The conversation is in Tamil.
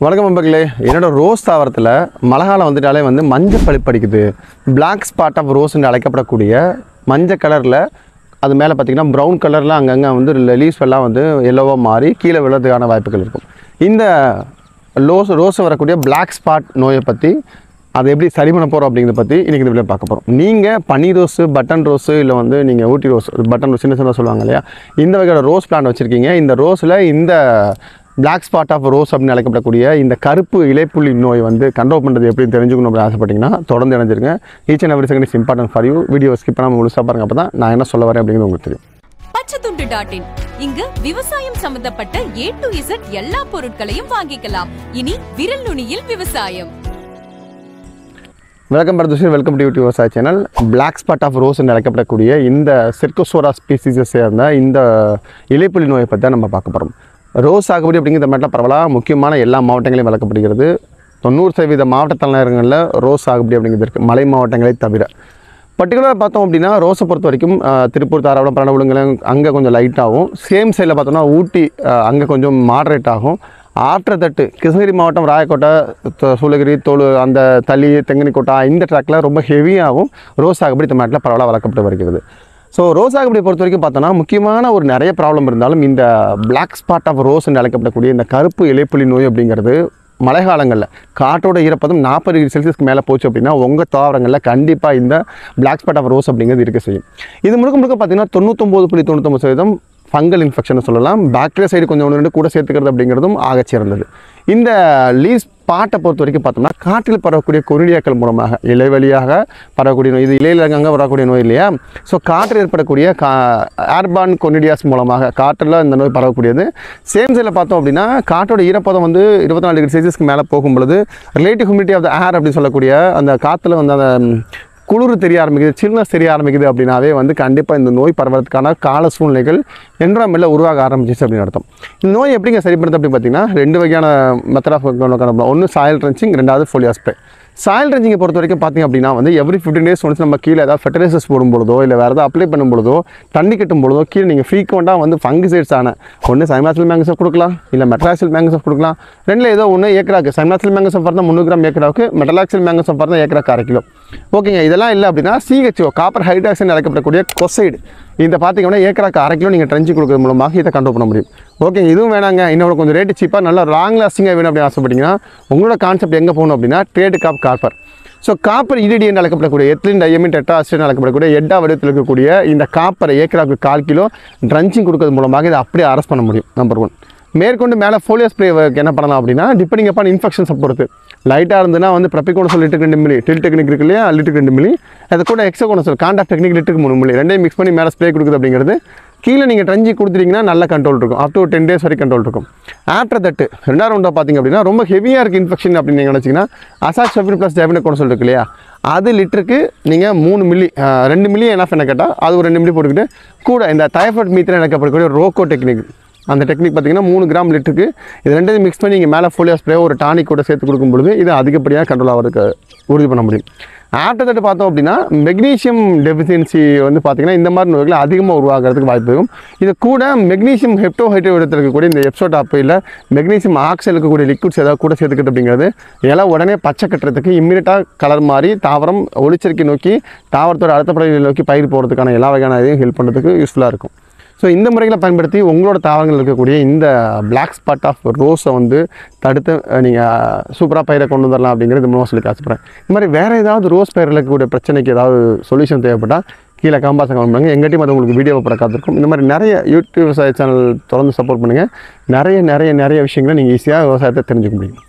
வணக்கம் நண்பர்களே. என்னோட ரோஸ் தாவரத்தில் மழை காலம் வந்துட்டாலே மஞ்சள் பழுப்பு அடிக்குது. பிளாக் ஸ்பாட் ஆஃப் ரோஸ்ன்னு அழைக்கப்படக்கூடிய மஞ்சள் கலரில் அது மேலே பார்த்திங்கன்னா ப்ரௌன் கலரில் அங்கங்கே லீவ்ஸ் எல்லாம் எல்லோவாக மாறி கீழே விழுறதுக்கான வாய்ப்புகள் இருக்கும். இந்த ரோஸ் வரக்கூடிய பிளாக் ஸ்பாட் நோயை பற்றி அதை எப்படி சரி பண்ண போகிறோம் அப்படிங்கிறத பற்றி இன்றைக்கி இந்த வீடியோ பார்க்க போகிறோம். நீங்கள் பன்னீர் ரோஸு, பட்டன் ரோஸு, இல்லை நீங்கள் ஊட்டி ரோஸ், பட்டன் ரோஸ் சின்ன சின்ன சொல்லுவாங்க இல்லையா, இந்த வகையோட ரோஸ் பிளான்ட் வச்சுருக்கீங்க. இந்த ரோஸில் இந்த பிளாக் ஸ்பாட் ஆஃப் ரோஸ் அப்படின்னு அழைக்கப்படக்கூடிய இந்த கருப்பு இலைப்புள்ளி நோய் கண்ட்ரோல் பண்ணுறது எப்படின்னு தெரிஞ்சுக்கணும் அப்படின்னு ஆசைப்பட்டீங்கன்னா தொடர்ந்து இணைஞ்சிருங்க. Each and every second is important for you. Video skip பண்ணாமல் முழுசாக பாருங்க, அப்போ தான் நான் என்ன சொல்ல வரேன் அப்படிங்கிறது உங்களுக்கு தெரியும். பச்சைத்துண்டு.in இங்கு விவசாயம் சம்பந்தப்பட்ட A to Z எல்லா பொருட்களையும் வாங்கிக்கலாம். இனி விரல் நுனியில் விவசாயம். வெல்கம் வெல்கம் டு விவசாய channel. Black spot of rose என்று அழைக்கப்படக்கூடிய இந்த செர்கோசோரா ஸ்பீசிஸை சேர்ந்த இந்த இலைப்புள்ளி நோயை பற்றி தான் நம்ம பார்க்க போகிறோம். ரோஸ் சாகுபடி அப்படிங்கிற மாதிரிலாம் பரவலாக முக்கியமான எல்லா மாவட்டங்களையும் வளர்க்கப்படுகிறது. 90% மாவட்ட தலைநகரங்களில் ரோஸ் சாகுபடி அப்படிங்கிறது இருக்குது, மலை மாவட்டங்களை தவிர. பர்டிகுலராக பார்த்தோம் அப்படின்னா ரோஸை பொறுத்த வரைக்கும் திருப்பூர், தாராபுரம், பரணகுளங்களும் அங்கே கொஞ்சம் லைட்டாகும். சேம் சைடில் பார்த்தோம்னா ஊட்டி அங்கே கொஞ்சம் மாட்ரேட் ஆகும். ஆற்றத்தட்டு கிருஷ்ணகிரி மாவட்டம், ராயக்கோட்டை, சூளகிரி, அந்த தளி, தெங்கனிக்கோட்டை இந்த ட்ராக்கில் ரொம்ப ஹெவியாகவும் ரோஸ் சாகுபடி தமிழ்நாட்டில் பரவலாக வளர்க்கப்பட்டு வருகிறது. ஸோ ரோஸ் சாகுபடியை பொறுத்த வரைக்கும் பார்த்தோன்னா முக்கியமான ஒரு நிறைய ப்ராப்ளம் இருந்தாலும் இந்த பிளாக் ஸ்பாட் ஆஃப் ரோஸ் என்று அழைக்கப்படக்கூடிய இந்த கருப்பு இலைப்புள்ளி நோய் அப்படிங்கிறது மழை காலங்களில் காற்றோட ஈரப்பதம் 40 டிகிரி செல்சியஸ்க்கு மேலே போச்சு அப்படின்னா உங்கள் தாவரங்களில் கண்டிப்பாக இந்த பிளாக் ஸ்பாட் ஆஃப் ரோஸ் அப்படிங்கிறது இருக்க செய்யும். இது முழுக்க பார்த்தீங்கன்னா 99.99% ஃபங்கல் இன்ஃபெக்ஷன் சொல்லலாம். பாக்டீரியா சைடு கொஞ்சம் 1-2 கூட சேர்த்துக்கிறது அப்படிங்கிறதும் ஆகச்சிறந்தது. இந்த லீஸ் பாட்டை பொறுத்த வரைக்கும் பார்த்தோம்னா காற்றில் பரவக்கூடிய கொரிடியாக்கள் மூலமாக இலை வழியாக பரவக்கூடிய நோய். இது இலையில் அங்கே வரக்கூடிய நோய் இல்லையா. ஸோ காற்றில் ஏற்படக்கூடிய ஏர்பான் கொரிடியாஸ் மூலமாக காற்றில் இந்த நோய் பரவக்கூடியது. சேம் சைடில் பார்த்தோம் அப்படின்னா காற்றோட ஈரப்பதம் 24 டிகிரி செல்சியஸ்க்கு மேலே போகும் பொழுது ரிலேட்டிவ் ஹியூமிடிட்டி ஆஃப் த ஏர் அப்படின்னு சொல்லக்கூடிய அந்த காற்றுல அந்த குளிர் தெரிய ஆரம்பிக்குது, சில்னஸ் தெரிய ஆரம்பிக்குது அப்படின்னாவே கண்டிப்பாக இந்த நோய் பரவறதுக்கான கால சூழ்நிலைகள் என்விரான்மெண்ட்டில் உருவாக ஆரம்பிச்சிச்சு அப்படின்னு அர்த்தம். இந்த நோய் எப்படிங்க சரி பண்ணுறது அப்படின்னு பார்த்தீங்கன்னா 2 வகையான மெத்தட் ஆஃப் காணப்படும். ஒன்று சாயில் ட்ரென்ச்சிங், 2வது ஃபோலியா ஸ்ப்ரே. சாயில் ட்ரென்ச்சிங்கை பொறுத்த வரைக்கும் பார்த்திங்க அப்படின்னா எவ்ரி 15 days ஒன்ஸ் நம்ம கீழே ஏதாவது ஃபெர்டிலைசர்ஸ் போடும்பொழுதோ இல்லை வேறு ஏதாவது அப்ளை பண்ணும்பொழுதோ தண்ணி கட்டும் பொழுதோ கீழே நீங்கள் ஃப்ரீக்வெண்ட்டாக ஃபங்கிசைட்ஸ் ஆன ஒன்று சைமாசில் மேங்கோசப் கொடுக்கலாம், இல்லை மெட்டலாக்சில் மேங்கோசப் கொடுக்கலாம். ரெண்டில் ஏதோ ஒன்று ஏக்கராக்கு சைமாசில் மேங்கோசப் பார்த்தா 300 கிராம் ஏக்கராவுக்கு, மெட்டலாக்சில் மேங்கோசப் பார்த்தா ஏக்கராக்கு 1/2 கிலோ. ஓகேங்க. இதெல்லாம் இல்லை அப்படின்னா CHO காப்பர் ஹைட்ராக்சைடு அழைக்கப்படக்கூடிய கொசைடு இந்த பார்த்திங்கன்னா ஏக்கராக்கு 1/2 கிலோ நீங்கள் ட்ரென்ச்சி கொடுக்குறது மூலமாக இதை கண்ட்ரோல் பண்ண முடியும். ஓகே, இதுவும் வேணாங்க, இன்னொரு கொஞ்சம் ரேட்டு சீப்பாக நல்லா லாங் லாஸ்டிங்காக வேணும் அப்படின்னு ஆசைப்பட்டீங்கன்னா உங்களோட கான்செப்ட் எங்கே போகணும் அப்படின்னா ட்ரேடு காப்பர். ஸோ காப்பர் இடிடி என்று அழைக்கப்படக்கூடிய எத்திலின் டையமின் டெட்ராஸ்டேட் அழைக்கப்படக்கூடிய எட்டா வடிவத்தில் இருக்கக்கூடிய இந்த காப்பரை ஏக்கராக்கு 1/4 கிலோ ட்ரன்ச்சிங் கொடுக்கறது மூலமாக இதை அப்படியே அரெஸ்ட் பண்ண முடியும். நம்பர் 1. மேற்கொண்டு மேலே ஃபோலியோ ஸ்ப்ரே என்ன பண்ணலாம் அப்படின்னா டிபெண்டிங் அப்பான் இன்ஃபெக்ஷன்ஸை பொறுத்து லைட்டாக இருந்ததுன்னா ப்ரப்பிகோனசோல் லிட்டருக்கு 2 மில்லி, டில் டெக்னிக் இருக்கு இல்லையா, லிட்டருக்கு 2 மில்லி, அது கூட எக்ஸோகோனசோல் காண்டாக்ட் டெக்னிக் லிட்டருக்கு 3 மில்லி, ரெண்டையும் மிக்ஸ் பண்ணி மேலே ஸ்ப்ரே கொடுக்குது அப்படிங்கிறது கீழே நீங்கள் ட்ரன்ச்சி கொடுத்துட்டீங்கன்னா நல்ல கண்ட்ரோல் இருக்கும். அப் டு 10 days வரைக்கும் கண்ட்ரோல் இருக்கும். ஆஃப்டர் தட்டு 2வது ரவுண்டாக பார்த்திங்க அப்படின்னா ரொம்ப ஹெவியாக இருக்குது இன்ஃபெக்ஷன் அப்படின்னு நீங்கள் நினச்சிங்கன்னா அசாக்சோஃபின் ப்ளஸ் ஜைவனோகோனசோல் இருக்கு இல்லையா, அது லிட்டருக்கு நீங்கள் 3 மில்லி, 2 மில்லி என்னாஃப் என்ன கேட்டால் அது ஒரு 2 மில்லி போட்டுக்கிட்டு கூட இந்த டைஃபாய்ட் மீத்திரன் எனக்கப்படக்கூடிய ரோக்கோ டெக்னிக், அந்த டெக்னிக் பார்த்திங்கன்னா 3 கிராம் லிட்டருக்கு இது ரெண்டையும் மிக்ஸ் பண்ணி நீங்கள் மேலே ஃபோலியா ஸ்ப்ரே ஒரு டானிக் கூட சேர்த்து கொடுக்கும்பொழுது இது அதிகப்படியாக கண்ட்ரோல் ஆகிறதுக்கு உறுதி பண்ண முடியும். ஆஃப்டர் தட்டு பார்த்தோம் அப்படின்னா மெக்னீஷியம் டெஃபிஷியன்சி பார்த்திங்கன்னா இந்த மாதிரி நோய்கள் அதிகமாக உருவாகிறதுக்கு வாய்ப்பு இருக்கும். இது கூட மெக்னீஷியம் ஹெப்டோஹைட்ரேட் இருக்கக்கூடிய இந்த எப்சோடாப் இல்லை மெக்னீஷியம் ஆக்சைடு இருக்கக்கூடிய லிக்விட்ஸ் ஏதாவது கூட சேர்த்துக்கிட்டு அப்படிங்கிறது இதெல்லாம் உடனே பச்சை கட்டுறதுக்கு இம்மிடியட்டாக கலர் மாறி தாவரம் ஒளிச்சரிக்கை நோக்கி தாவரத்தோட அடுத்த படைகளை நோக்கி பயிர் போகிறதுக்கான எல்லா வகையான இதையும் ஹெல்ப் பண்ணுறதுக்கு யூஸ்ஃபுல்லாக இருக்கும். ஸோ இந்த முறைகளை பயன்படுத்தி உங்களோட தாவரங்கள் இருக்கக்கூடிய இந்த பிளாக் ஸ்பாட் ஆஃப் ரோஸை தடுத்து நீங்கள் சூப்பராக பயிரை கொண்டு வந்துடலாம் அப்படிங்கிறது மூலமாக சொல்லி ஆசைப்படுறேன். இந்த மாதிரி வேறு ஏதாவது ரோஸ் பயிரில் இருக்கக்கூடிய பிரச்சனைக்கு ஏதாவது சொல்யூஷன் தேவைப்பட்டால் கீழே காம்பாசம் கமெண்ட் பண்ணுங்கள். எங்கிட்டையும் அது உங்களுக்கு வீடியோவை போட காத்திருக்கும். இந்த மாதிரி நிறைய யூடியூப் விவசாய சேனல் தொடர்ந்து சப்போர்ட் பண்ணுங்கள். நிறைய விஷயங்களை நீங்கள் ஈஸியாக விவசாயத்தை தெரிஞ்சுக்க முடியும்.